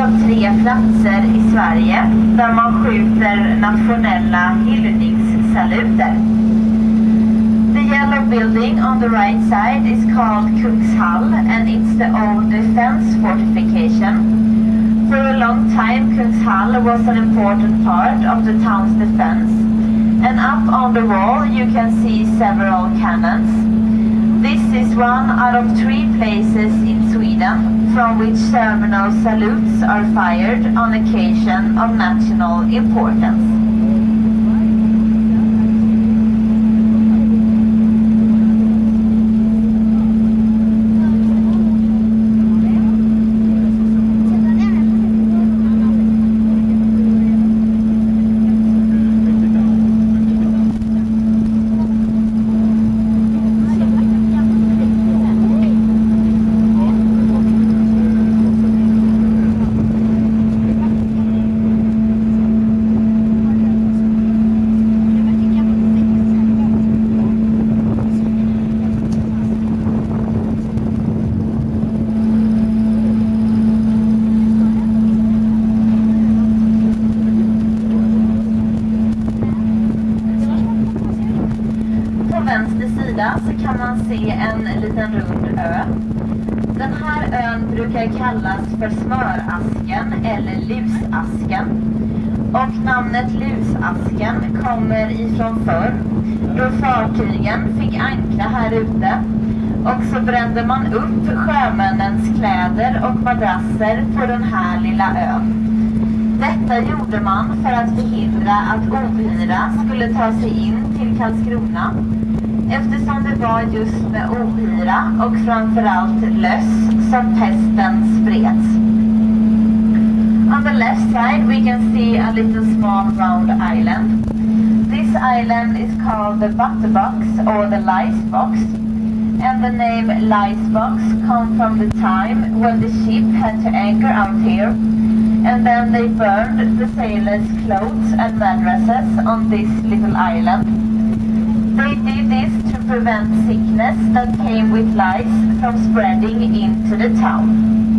av 3 platser i Sverige där man skjuter nationella hyllningssaluter. The yellow building on the right side is called Kungshall, and it's the old defense fortification. For a long time, Kungshall was an important part of the town's defense, and up on the wall you can see several cannons. This is one out of 3 places in Sweden from which ceremonial salutes are fired on occasion of national importance. Så kan man se en liten rund ö. Den här ön brukar kallas för Smörasken eller Lusasken. Och namnet Lusasken kommer ifrån förr, då fartygen fick ankra här ute. Och så brände man upp sjömännens kläder och madrasser på den här lilla ön. Detta gjorde man för att förhindra att ohyra skulle ta sig in till Karlskrona, eftersom det var just med ohyra och framförallt löss som pesten spreds. On the left side we can see a little small round island. This island is called the Butterbox or the Lice Box, and the name Lice Box comes from the time when the ship had to anchor out here, and then they burned the sailors' clothes and mattresses on this little island. They did this to prevent sickness that came with lice from spreading into the town.